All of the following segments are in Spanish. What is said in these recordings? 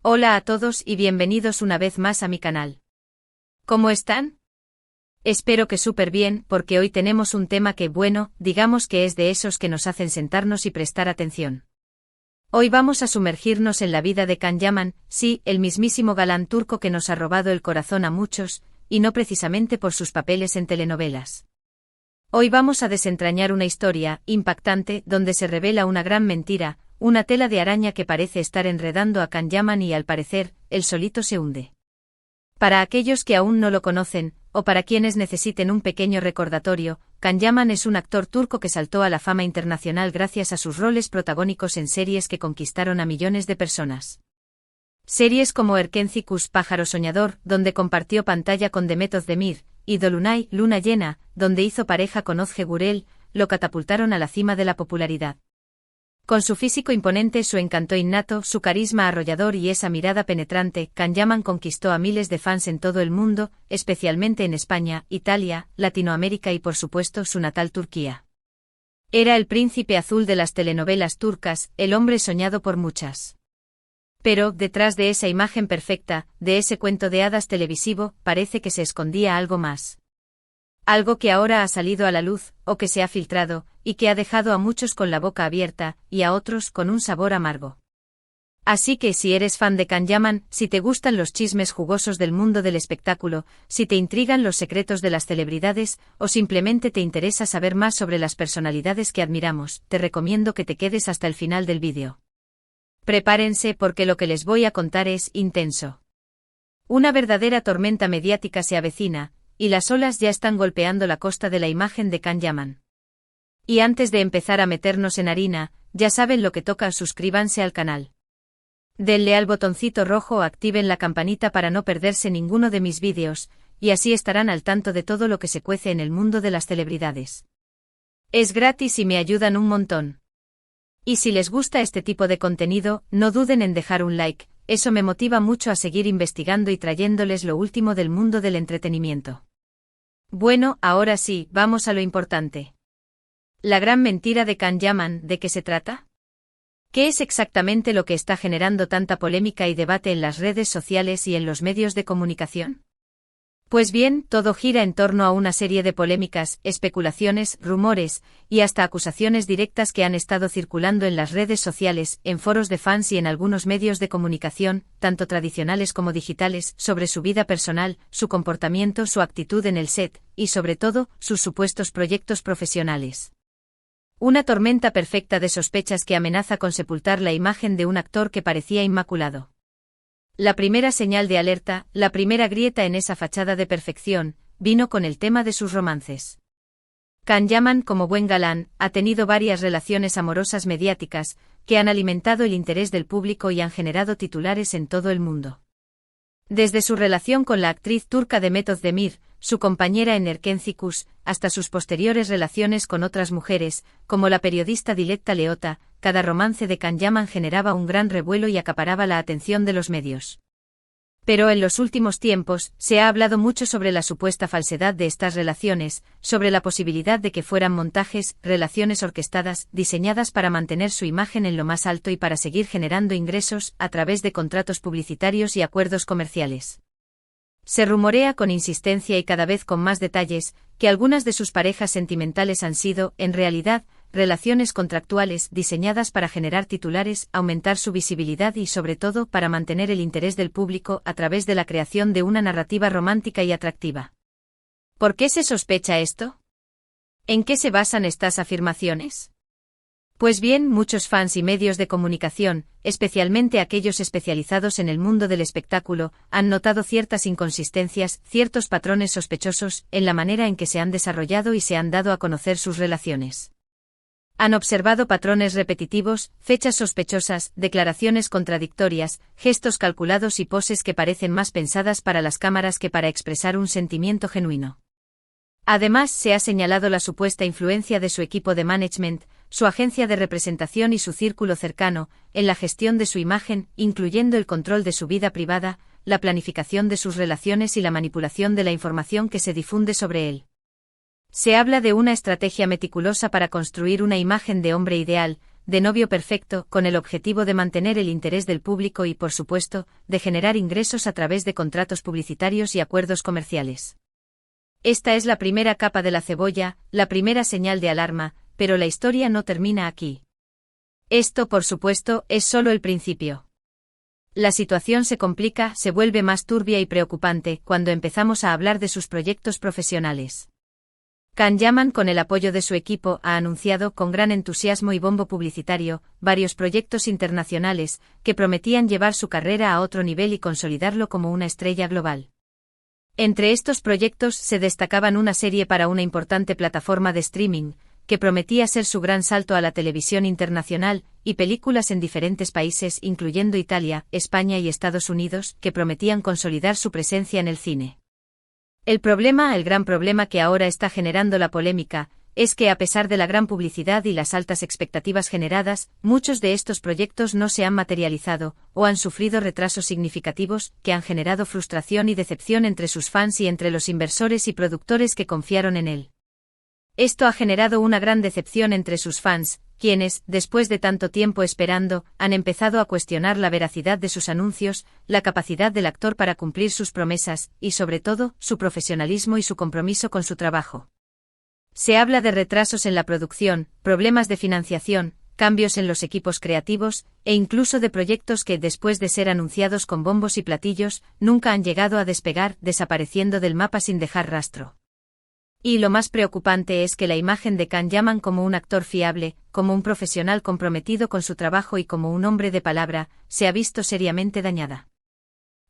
Hola a todos y bienvenidos una vez más a mi canal. ¿Cómo están? Espero que súper bien, porque hoy tenemos un tema que, bueno, digamos que es de esos que nos hacen sentarnos y prestar atención. Hoy vamos a sumergirnos en la vida de Can Yaman, sí, el mismísimo galán turco que nos ha robado el corazón a muchos, y no precisamente por sus papeles en telenovelas. Hoy vamos a desentrañar una historia impactante donde se revela una gran mentira, una tela de araña que parece estar enredando a Can Yaman y al parecer, él solito se hunde. Para aquellos que aún no lo conocen, o para quienes necesiten un pequeño recordatorio, Can Yaman es un actor turco que saltó a la fama internacional gracias a sus roles protagónicos en series que conquistaron a millones de personas. Series como Erkenci Kuş, Pájaro Soñador, donde compartió pantalla con Demet Özdemir, y Dolunay, Luna Llena, donde hizo pareja con Özge Gürel, lo catapultaron a la cima de la popularidad. Con su físico imponente, su encanto innato, su carisma arrollador y esa mirada penetrante, Can Yaman conquistó a miles de fans en todo el mundo, especialmente en España, Italia, Latinoamérica y por supuesto su natal Turquía. Era el príncipe azul de las telenovelas turcas, el hombre soñado por muchas. Pero, detrás de esa imagen perfecta, de ese cuento de hadas televisivo, parece que se escondía algo más. Algo que ahora ha salido a la luz, o que se ha filtrado, y que ha dejado a muchos con la boca abierta, y a otros con un sabor amargo. Así que si eres fan de Can Yaman, si te gustan los chismes jugosos del mundo del espectáculo, si te intrigan los secretos de las celebridades, o simplemente te interesa saber más sobre las personalidades que admiramos, te recomiendo que te quedes hasta el final del vídeo. Prepárense porque lo que les voy a contar es intenso. Una verdadera tormenta mediática se avecina, y las olas ya están golpeando la costa de la imagen de Can Yaman. Y antes de empezar a meternos en harina, ya saben lo que toca, suscríbanse al canal. Denle al botoncito rojo o activen la campanita para no perderse ninguno de mis vídeos, y así estarán al tanto de todo lo que se cuece en el mundo de las celebridades. Es gratis y me ayudan un montón. Y si les gusta este tipo de contenido, no duden en dejar un like, eso me motiva mucho a seguir investigando y trayéndoles lo último del mundo del entretenimiento. Bueno, ahora sí, vamos a lo importante. La gran mentira de Can Yaman, ¿de qué se trata? ¿Qué es exactamente lo que está generando tanta polémica y debate en las redes sociales y en los medios de comunicación? Pues bien, todo gira en torno a una serie de polémicas, especulaciones, rumores, y hasta acusaciones directas que han estado circulando en las redes sociales, en foros de fans y en algunos medios de comunicación, tanto tradicionales como digitales, sobre su vida personal, su comportamiento, su actitud en el set, y sobre todo, sus supuestos proyectos profesionales. Una tormenta perfecta de sospechas que amenaza con sepultar la imagen de un actor que parecía inmaculado. La primera señal de alerta, la primera grieta en esa fachada de perfección, vino con el tema de sus romances. Can Yaman, como buen galán, ha tenido varias relaciones amorosas mediáticas, que han alimentado el interés del público y han generado titulares en todo el mundo. Desde su relación con la actriz turca Demet Özdemir, su compañera en Erkenci Kuş, hasta sus posteriores relaciones con otras mujeres, como la periodista Dilek Leota, cada romance de Can Yaman generaba un gran revuelo y acaparaba la atención de los medios. Pero en los últimos tiempos, se ha hablado mucho sobre la supuesta falsedad de estas relaciones, sobre la posibilidad de que fueran montajes, relaciones orquestadas, diseñadas para mantener su imagen en lo más alto y para seguir generando ingresos, a través de contratos publicitarios y acuerdos comerciales. Se rumorea con insistencia y cada vez con más detalles, que algunas de sus parejas sentimentales han sido, en realidad, relaciones contractuales diseñadas para generar titulares, aumentar su visibilidad y sobre todo para mantener el interés del público a través de la creación de una narrativa romántica y atractiva. ¿Por qué se sospecha esto? ¿En qué se basan estas afirmaciones? Pues bien, muchos fans y medios de comunicación, especialmente aquellos especializados en el mundo del espectáculo, han notado ciertas inconsistencias, ciertos patrones sospechosos, en la manera en que se han desarrollado y se han dado a conocer sus relaciones. Han observado patrones repetitivos, fechas sospechosas, declaraciones contradictorias, gestos calculados y poses que parecen más pensadas para las cámaras que para expresar un sentimiento genuino. Además, se ha señalado la supuesta influencia de su equipo de management, su agencia de representación y su círculo cercano, en la gestión de su imagen, incluyendo el control de su vida privada, la planificación de sus relaciones y la manipulación de la información que se difunde sobre él. Se habla de una estrategia meticulosa para construir una imagen de hombre ideal, de novio perfecto, con el objetivo de mantener el interés del público y, por supuesto, de generar ingresos a través de contratos publicitarios y acuerdos comerciales. Esta es la primera capa de la cebolla, la primera señal de alarma, pero la historia no termina aquí. Esto, por supuesto, es solo el principio. La situación se complica, se vuelve más turbia y preocupante cuando empezamos a hablar de sus proyectos profesionales. Can Yaman, con el apoyo de su equipo, ha anunciado con gran entusiasmo y bombo publicitario varios proyectos internacionales que prometían llevar su carrera a otro nivel y consolidarlo como una estrella global. Entre estos proyectos se destacaban una serie para una importante plataforma de streaming, que prometía ser su gran salto a la televisión internacional, y películas en diferentes países incluyendo Italia, España y Estados Unidos, que prometían consolidar su presencia en el cine. El gran problema que ahora está generando la polémica, es que a pesar de la gran publicidad y las altas expectativas generadas, muchos de estos proyectos no se han materializado, o han sufrido retrasos significativos, que han generado frustración y decepción entre sus fans y entre los inversores y productores que confiaron en él. Esto ha generado una gran decepción entre sus fans, quienes, después de tanto tiempo esperando, han empezado a cuestionar la veracidad de sus anuncios, la capacidad del actor para cumplir sus promesas, y sobre todo, su profesionalismo y su compromiso con su trabajo. Se habla de retrasos en la producción, problemas de financiación, cambios en los equipos creativos, e incluso de proyectos que, después de ser anunciados con bombos y platillos, nunca han llegado a despegar, desapareciendo del mapa sin dejar rastro. Y lo más preocupante es que la imagen de Can Yaman como un actor fiable, como un profesional comprometido con su trabajo y como un hombre de palabra, se ha visto seriamente dañada.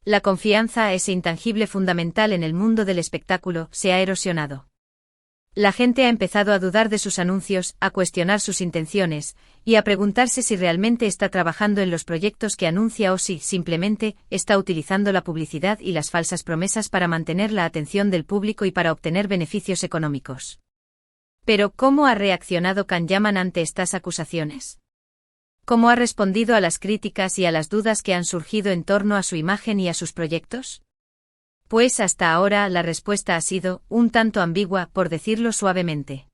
La confianza, ese intangible fundamental en el mundo del espectáculo, se ha erosionado. La gente ha empezado a dudar de sus anuncios, a cuestionar sus intenciones, y a preguntarse si realmente está trabajando en los proyectos que anuncia o si, simplemente, está utilizando la publicidad y las falsas promesas para mantener la atención del público y para obtener beneficios económicos. Pero, ¿cómo ha reaccionado Can Yaman ante estas acusaciones? ¿Cómo ha respondido a las críticas y a las dudas que han surgido en torno a su imagen y a sus proyectos? Pues hasta ahora la respuesta ha sido, un tanto ambigua, por decirlo suavemente.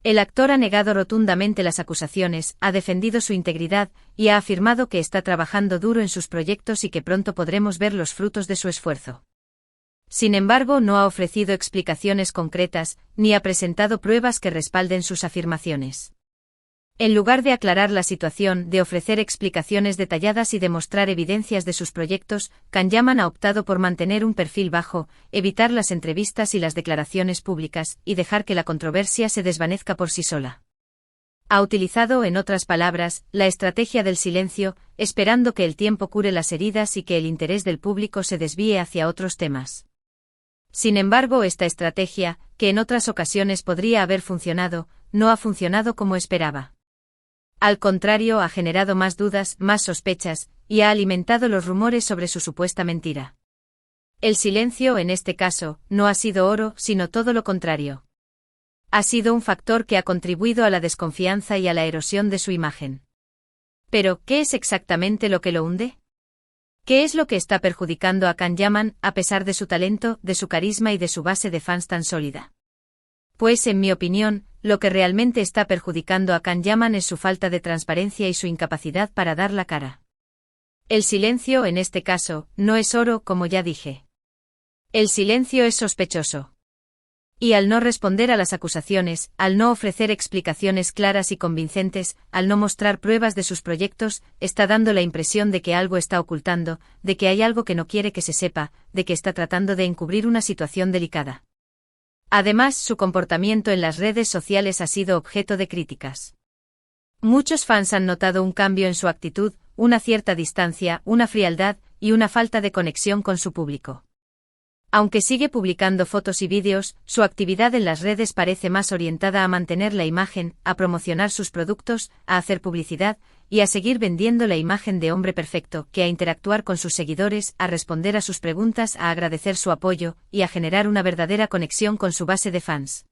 El actor ha negado rotundamente las acusaciones, ha defendido su integridad, y ha afirmado que está trabajando duro en sus proyectos y que pronto podremos ver los frutos de su esfuerzo. Sin embargo, no ha ofrecido explicaciones concretas, ni ha presentado pruebas que respalden sus afirmaciones. En lugar de aclarar la situación, de ofrecer explicaciones detalladas y de mostrar evidencias de sus proyectos, Can Yaman ha optado por mantener un perfil bajo, evitar las entrevistas y las declaraciones públicas, y dejar que la controversia se desvanezca por sí sola. Ha utilizado, en otras palabras, la estrategia del silencio, esperando que el tiempo cure las heridas y que el interés del público se desvíe hacia otros temas. Sin embargo, esta estrategia, que en otras ocasiones podría haber funcionado, no ha funcionado como esperaba. Al contrario, ha generado más dudas, más sospechas, y ha alimentado los rumores sobre su supuesta mentira. El silencio, en este caso, no ha sido oro, sino todo lo contrario. Ha sido un factor que ha contribuido a la desconfianza y a la erosión de su imagen. Pero, ¿qué es exactamente lo que lo hunde? ¿Qué es lo que está perjudicando a Can Yaman, a pesar de su talento, de su carisma y de su base de fans tan sólida? Pues, en mi opinión, lo que realmente está perjudicando a Can Yaman es su falta de transparencia y su incapacidad para dar la cara. El silencio, en este caso, no es oro, como ya dije. El silencio es sospechoso. Y al no responder a las acusaciones, al no ofrecer explicaciones claras y convincentes, al no mostrar pruebas de sus proyectos, está dando la impresión de que algo está ocultando, de que hay algo que no quiere que se sepa, de que está tratando de encubrir una situación delicada. Además, su comportamiento en las redes sociales ha sido objeto de críticas. Muchos fans han notado un cambio en su actitud, una cierta distancia, una frialdad, y una falta de conexión con su público. Aunque sigue publicando fotos y vídeos, su actividad en las redes parece más orientada a mantener la imagen, a promocionar sus productos, a hacer publicidad, y a seguir vendiendo la imagen de hombre perfecto, que a interactuar con sus seguidores, a responder a sus preguntas, a agradecer su apoyo, y a generar una verdadera conexión con su base de fans.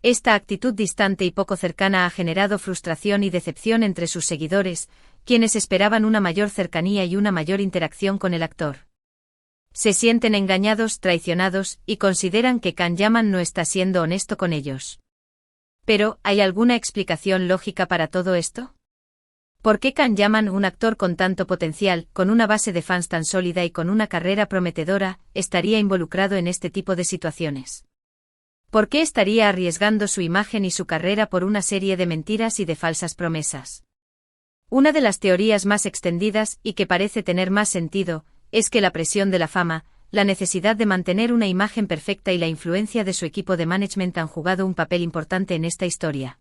Esta actitud distante y poco cercana ha generado frustración y decepción entre sus seguidores, quienes esperaban una mayor cercanía y una mayor interacción con el actor. Se sienten engañados, traicionados, y consideran que Can Yaman no está siendo honesto con ellos. Pero, ¿hay alguna explicación lógica para todo esto? ¿Por qué Can Yaman, un actor con tanto potencial, con una base de fans tan sólida y con una carrera prometedora, estaría involucrado en este tipo de situaciones? ¿Por qué estaría arriesgando su imagen y su carrera por una serie de mentiras y de falsas promesas? Una de las teorías más extendidas y que parece tener más sentido, es que la presión de la fama, la necesidad de mantener una imagen perfecta y la influencia de su equipo de management han jugado un papel importante en esta historia.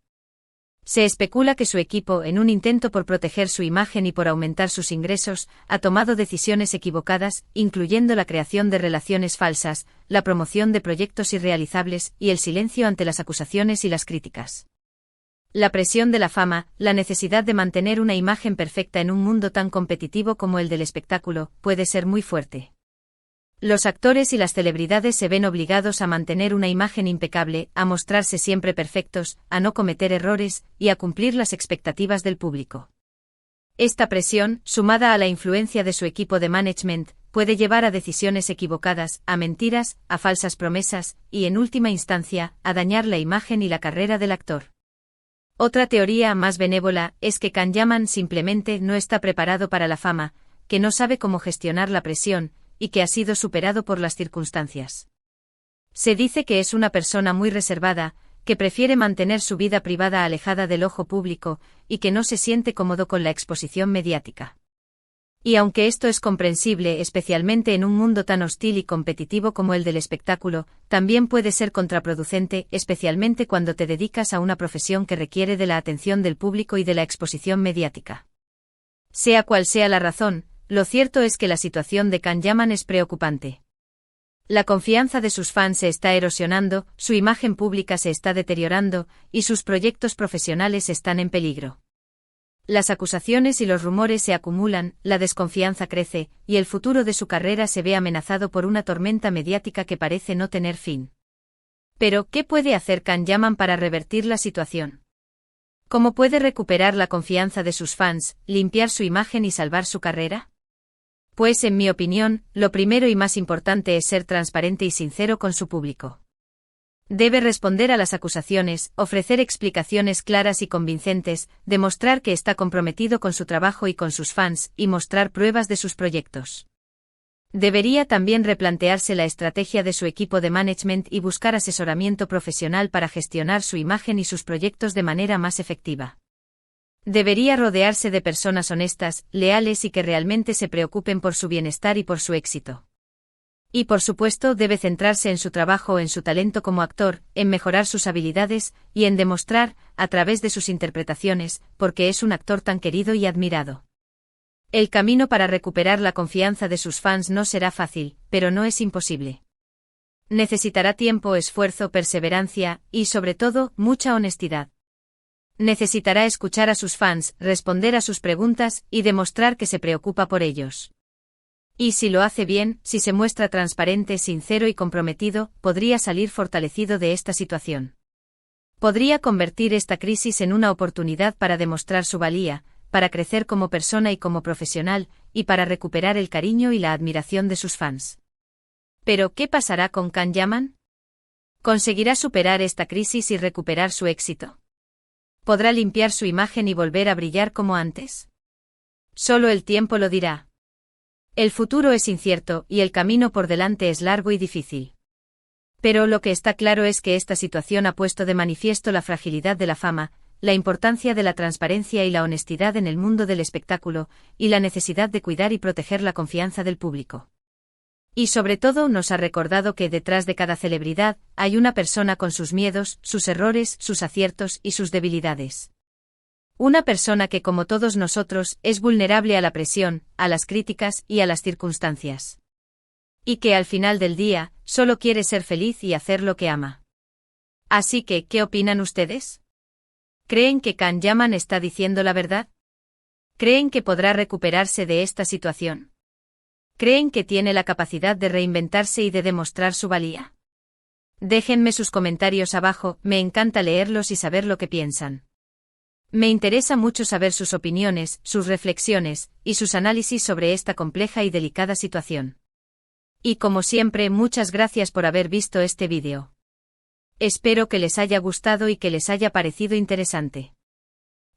Se especula que su equipo, en un intento por proteger su imagen y por aumentar sus ingresos, ha tomado decisiones equivocadas, incluyendo la creación de relaciones falsas, la promoción de proyectos irrealizables y el silencio ante las acusaciones y las críticas. La presión de la fama, la necesidad de mantener una imagen perfecta en un mundo tan competitivo como el del espectáculo, puede ser muy fuerte. Los actores y las celebridades se ven obligados a mantener una imagen impecable, a mostrarse siempre perfectos, a no cometer errores, y a cumplir las expectativas del público. Esta presión, sumada a la influencia de su equipo de management, puede llevar a decisiones equivocadas, a mentiras, a falsas promesas, y en última instancia, a dañar la imagen y la carrera del actor. Otra teoría más benévola es que Can Yaman simplemente no está preparado para la fama, que no sabe cómo gestionar la presión, y que ha sido superado por las circunstancias. Se dice que es una persona muy reservada, que prefiere mantener su vida privada alejada del ojo público, y que no se siente cómodo con la exposición mediática. Y aunque esto es comprensible especialmente en un mundo tan hostil y competitivo como el del espectáculo, también puede ser contraproducente, especialmente cuando te dedicas a una profesión que requiere de la atención del público y de la exposición mediática. Sea cual sea la razón, lo cierto es que la situación de Can Yaman es preocupante. La confianza de sus fans se está erosionando, su imagen pública se está deteriorando, y sus proyectos profesionales están en peligro. Las acusaciones y los rumores se acumulan, la desconfianza crece, y el futuro de su carrera se ve amenazado por una tormenta mediática que parece no tener fin. Pero, ¿qué puede hacer Can Yaman para revertir la situación? ¿Cómo puede recuperar la confianza de sus fans, limpiar su imagen y salvar su carrera? Pues en mi opinión, lo primero y más importante es ser transparente y sincero con su público. Debe responder a las acusaciones, ofrecer explicaciones claras y convincentes, demostrar que está comprometido con su trabajo y con sus fans, y mostrar pruebas de sus proyectos. Debería también replantearse la estrategia de su equipo de management y buscar asesoramiento profesional para gestionar su imagen y sus proyectos de manera más efectiva. Debería rodearse de personas honestas, leales y que realmente se preocupen por su bienestar y por su éxito. Y por supuesto debe centrarse en su trabajo, en su talento como actor, en mejorar sus habilidades, y en demostrar, a través de sus interpretaciones, por qué es un actor tan querido y admirado. El camino para recuperar la confianza de sus fans no será fácil, pero no es imposible. Necesitará tiempo, esfuerzo, perseverancia, y sobre todo, mucha honestidad. Necesitará escuchar a sus fans, responder a sus preguntas, y demostrar que se preocupa por ellos. Y si lo hace bien, si se muestra transparente, sincero y comprometido, podría salir fortalecido de esta situación. Podría convertir esta crisis en una oportunidad para demostrar su valía, para crecer como persona y como profesional, y para recuperar el cariño y la admiración de sus fans. Pero, ¿qué pasará con Can Yaman? ¿Conseguirá superar esta crisis y recuperar su éxito? ¿Podrá limpiar su imagen y volver a brillar como antes? Solo el tiempo lo dirá. El futuro es incierto y el camino por delante es largo y difícil. Pero lo que está claro es que esta situación ha puesto de manifiesto la fragilidad de la fama, la importancia de la transparencia y la honestidad en el mundo del espectáculo, y la necesidad de cuidar y proteger la confianza del público. Y sobre todo nos ha recordado que detrás de cada celebridad hay una persona con sus miedos, sus errores, sus aciertos y sus debilidades. Una persona que, como todos nosotros, es vulnerable a la presión, a las críticas y a las circunstancias. Y que al final del día, solo quiere ser feliz y hacer lo que ama. Así que, ¿qué opinan ustedes? ¿Creen que Can Yaman está diciendo la verdad? ¿Creen que podrá recuperarse de esta situación? ¿Creen que tiene la capacidad de reinventarse y de demostrar su valía? Déjenme sus comentarios abajo, me encanta leerlos y saber lo que piensan. Me interesa mucho saber sus opiniones, sus reflexiones, y sus análisis sobre esta compleja y delicada situación. Y como siempre, muchas gracias por haber visto este vídeo. Espero que les haya gustado y que les haya parecido interesante.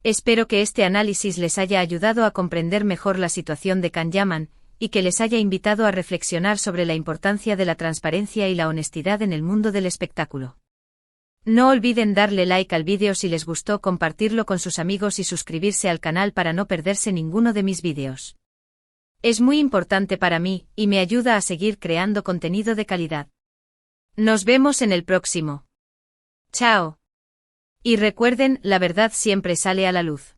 Espero que este análisis les haya ayudado a comprender mejor la situación de Can Yaman, y que les haya invitado a reflexionar sobre la importancia de la transparencia y la honestidad en el mundo del espectáculo. No olviden darle like al vídeo si les gustó, compartirlo con sus amigos y suscribirse al canal para no perderse ninguno de mis vídeos. Es muy importante para mí, y me ayuda a seguir creando contenido de calidad. Nos vemos en el próximo. Chao. Y recuerden, la verdad siempre sale a la luz.